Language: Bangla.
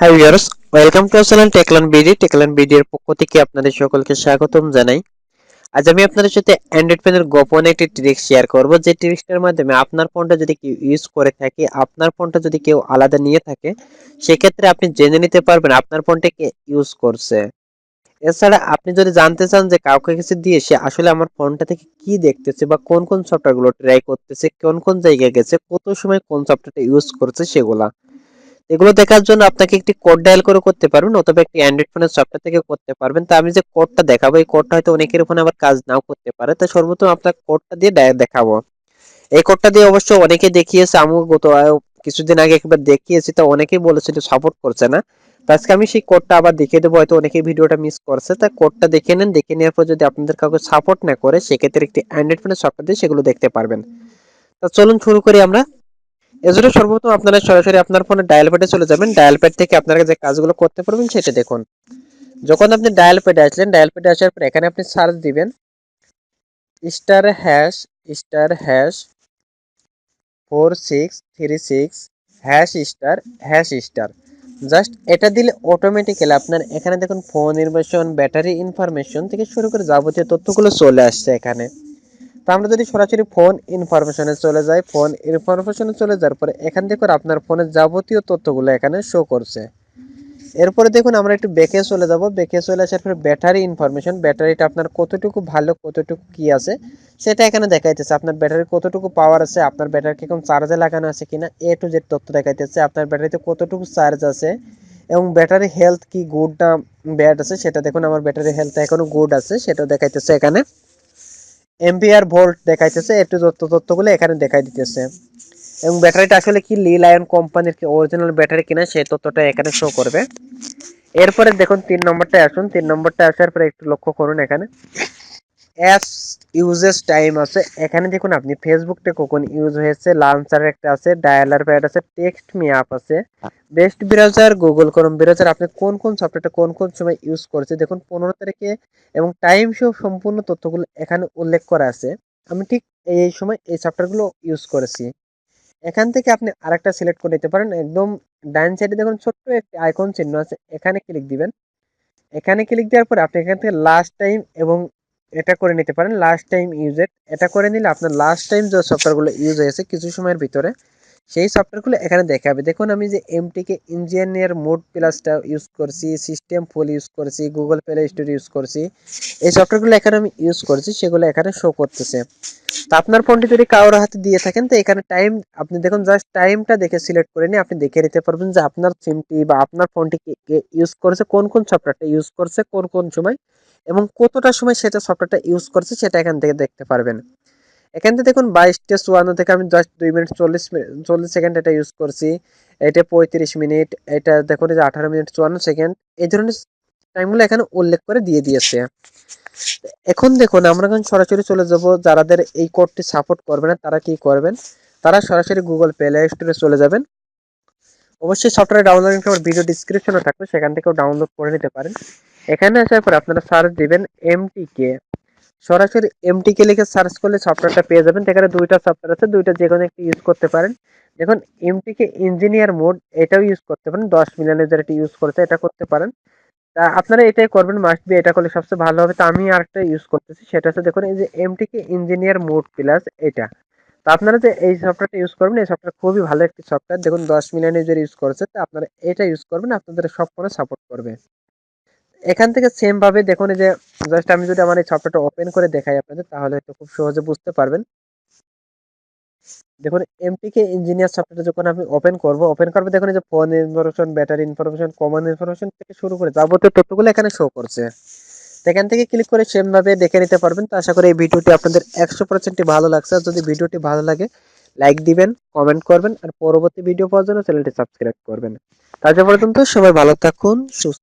Hi viewers, welcome to channel Techland BD এর পক্ষ থেকে আপনাদের সকলকে স্বাগতম জানাই। আজ আমি আপনাদের সাথে অ্যান্ড্রয়েড ফোনের গোপন একটি ট্রিক্স শেয়ার করব, যে ট্রিক্সটার মাধ্যমে আপনার ফোনটা যদি কেউ ইউজ করে থাকে, আপনার ফোনটা যদি কেউ আলাদা নিয়ে থাকে, সেক্ষেত্রে আপনি জেনে নিতে পারবেন আপনার ফোনটা কে ইউজ করছে। এছাড়া আপনি যদি জানতে চান যে কাউকে কিছু দিয়ে সে আসলে আমার ফোনটা থেকে কি দেখতেছে বা কোন কোন সফটওয়্যারগুলো ট্রাই করতেছে, কোন কোন জায়গায় গেছে, কত সময় কোন সফটওয়্যারটা ইউজ করছে, সেগুলা এগুলো দেখার জন্য আপনাকে একটি কোড ডায়াল করে করতে পারবেন, অথবা একটি অ্যান্ড্রয়েড ফোনের সফটওয়্যার থেকে করতে পারবেন। তো আমি যে কোডটা দেখাবো, এই কোডটা হয়তো অনেকের ফোনে আবার কাজ নাও করতে পারে, তো সর্বপ্রথম আপনার কোডটা দিয়ে দেখাবো। এই কোডটা দিয়ে অবশ্য অনেকে দেখিয়েছে, আমিও গত কিছুদিন আগে একবার দেখিয়েছি, তো অনেকেই বলেছে যে সাপোর্ট করছে না। তো আজকে আমি সেই কোডটা আবার দেখিয়ে দেবো, হয়তো অনেকেই ভিডিওটা মিস করছে। তা কোডটা দেখে নেন, দেখে নেওয়ার পর যদি আপনাদের কাউকে সাপোর্ট না করে, সেক্ষেত্রে একটি অ্যান্ড্রয়েড ফোনের সফটওয়্যার দিয়ে সেগুলো দেখতে পারবেন। তো চলুন শুরু করি আমরা। এজন্য সর্বপ্রথম আপনারা সরাসরি আপনার ফোনে ডায়াল প্যাডে চলে যাবেন। ডায়াল প্যাড থেকে আপনারা যে কাজগুলো করতে পারবেন সেটা দেখুন। যখন আপনি ডায়াল প্যাডে আসলেন, ডায়াল প্যাডে আসার পর এখানে আপনি সার্চ দিবেন star hash 4636 hash star. Just এটা দিলে অটোমেটিক্যালি আপনার এখানে দেখুন ফোন নির্বাচন, ব্যাটারি ইনফরমেশন থেকে শুরু করে যাবতীয় তথ্যগুলো চলে আসছে এখানে। তো আমরা যদি সরাসরি ফোন ইনফরমেশনে চলে যাই, ফোন ইনফরমেশনে চলে যাওয়ার পরে এখান থেকে আপনার ফোনের যাবতীয় তথ্যগুলো এখানে শো করছে। এরপরে দেখুন আমরা একটু ব্যাকে চলে যাব, ব্যাকে চলে আসার পরে ব্যাটারি ইনফরমেশন, ব্যাটারিটা আপনার কতটুকু ভালো, কতটুকু কি আছে সেটা এখানে দেখাইতেছে। আপনার ব্যাটারি কতটুকু পাওয়ার আছে, আপনার ব্যাটারি কি কোন চার্জে লাগানো আছে কিনা, এ টু জেড তথ্য দেখাইতেছে। আপনার ব্যাটারিতে কতটুকু চার্জ আছে এবং ব্যাটারি হেলথ কি গুড না ব্যাড আছে সেটা দেখুন। আমার ব্যাটারি হেলথ এখনো গুড আছে, সেটাও দেখাইতেছে এখানে। এম্পিয়ার ভোল্ট দেখাইতেছে, একটু তথ্যগুলো এখানে দেখাই দিতেছে। এবং ব্যাটারিটা আসলে কি লি লায়ন কোম্পানির কি অরিজিনাল ব্যাটারি কিনা সেই তথ্যটা এখানে শো করবে। এরপরে দেখুন 3 নম্বরটা আসুন, 3 নম্বরটা আসার পরে একটু লক্ষ্য করুন এখানে অ্যাপস ইউজেস টাইম আছে। এখানে দেখুন আপনি ফেসবুকটা কখন ইউজ হয়েছে, লাঞ্চার একটা আছে, ডায়ালার প্যাড আছে, টেক্সট মি অ্যাপ আছে, best browser, Google Chrome browser, আপনি কোন কোন সফটওয়্যারটা কোন কোন সময় ইউজ করছে দেখুন 15 তারিখে, এবং টাইম সহ সম্পূর্ণ তথ্যগুলো এখানে উল্লেখ করা আছে। আমি ঠিক এই সময় এই সফটওয়্যারগুলো ইউজ করেছি। এখান থেকে আপনি আরেকটা সিলেক্ট করে নিতে পারেন। একদম ডান সাইডে দেখুন ছোট্ট একটি আইকন চিহ্ন আছে, এখানে ক্লিক দিবেন। এখানে ক্লিক দেওয়ার পর আপনি এখান থেকে লাস্ট টাইম এবং এটা করে নিতে পারেন, লাস্ট টাইম ইউজেড। এটা করে নিলে আপনার লাস্ট টাইম যে সফটওয়্যারগুলো ইউজ হয়েছে কিছু সময়ের ভিতরে, সেই সফটওয়্যারগুলো এখানে দেখাবে। দেখুন আমি যে এমটিকে ইঞ্জিনিয়ার মোড প্লাসটা ইউজ করছি, সিস্টেম ফুল ইউজ করছি, গুগল প্লে স্টোর ইউজ করছি, এই সফটওয়্যারগুলো এখানে আমি ইউজ করছি, সেগুলো এখানে শো করতেছে। তো আপনার ফোনটি যদি কারোর হাতে দিয়ে থাকেন, তো এখানে টাইম আপনি দেখুন, জাস্ট টাইমটা দেখে সিলেক্ট করে নিয়ে আপনি দেখে নিতে পারবেন যে আপনার সিমটি বা আপনার ফোনটি কে ইউজ করেছে, কোন কোন সফটওয়্যারটা ইউজ করছে, কোন কোন সময় এবং কতটা সময় সেটা সফটওয়্যারটা ইউজ করছে, সেটা এখান থেকে দেখতে পারবেন। এখান থেকে দেখুন 22:54 থেকে আমি জাস্ট 2 মিনিট 40 সেকেন্ড এটা ইউজ করছি, এটা 35 মিনিট, এটা দেখুন এই যে 18 মিনিট 54 সেকেন্ড, এই ধরনের টাইমগুলো এখানে উল্লেখ করে দিয়ে দিয়েছে। এখন দেখুন আমরা যখন সরাসরি চলে যাব, যারাদের এই কোডটি সাপোর্ট করবে না তারা কি করবেন, তারা সরাসরি গুগল প্লে স্টোরে চলে যাবেন। অবশ্যই সফটওয়্যার ডাউনলোড লিংক আমার ভিডিও ডিসক্রিপশনে থাকবে, সেখান থেকেও ডাউনলোড করে নিতে পারেন। এখানে আসার পর আপনারা সার্চ দিবেন এমটিকে, সরাসরি এমটিকে লিখে সার্চ করলে সফটওয়্যারটা পেয়ে যাবেন। এখানে দুইটা সফটওয়্যার আছে, দুইটা যে কোনো একটি ইউজ করতে পারেন। দেখুন এমটিকে ইঞ্জিনিয়ার মোড, এটাও ইউজ করতে পারেন, 10 মিলিয়ন ইউজার এটি ইউজ করতে, এটা করতে পারেন। তা আপনারা এটাই করবেন, মাস্ট বি এটা করলে সবচেয়ে ভালো হবে। তো আমি আরেকটা ইউজ করতেছি, সেটা হচ্ছে দেখুন এই যে এমটিকে ইঞ্জিনিয়ার মোড প্লাস এটা। তো আপনারা যে এই সফটওয়্যারটা ইউজ করবেন, এই সফটওয়্যার খুবই ভালো একটি সফটওয়্যার, দেখুন 10 মিলিয়ন ইউজার ইউজ করেছে। তো আপনারা এটা ইউজ করবেন, আপনাদের সব ফোনে সাপোর্ট করবে। এখান থেকে সেম ভাবে দেখুন এই যে জাস্ট আমি যদি আমার এই সফটওয়্যারটা ওপেন করে দেখাই আপনাদের, তাহলে হয়তো খুব সহজে বুঝতে পারবেন। দেখুন এমটিকে ইঞ্জিনিয়ার সফটওয়্যারটা যখন আমি ওপেন করবো দেখুন এই যে phone information, battery information, common information থেকে শুরু করে যাবতীয় তথ্যগুলো এখানে শো করছে। তো এখান থেকে ক্লিক করে সেম ভাবে দেখে নিতে পারবেন। তো আশা করি এই ভিডিওটি আপনাদের 100% ভালো লাগছে। আর যদি ভিডিওটি ভালো লাগে লাইক দিবেন, কমেন্ট করবেন, আর পরবর্তী ভিডিও পাওয়ার জন্য চ্যানেলটি সাবস্ক্রাইব করবেন। আজ পর্যন্ত সবাই ভালো থাকুন, সুস্থ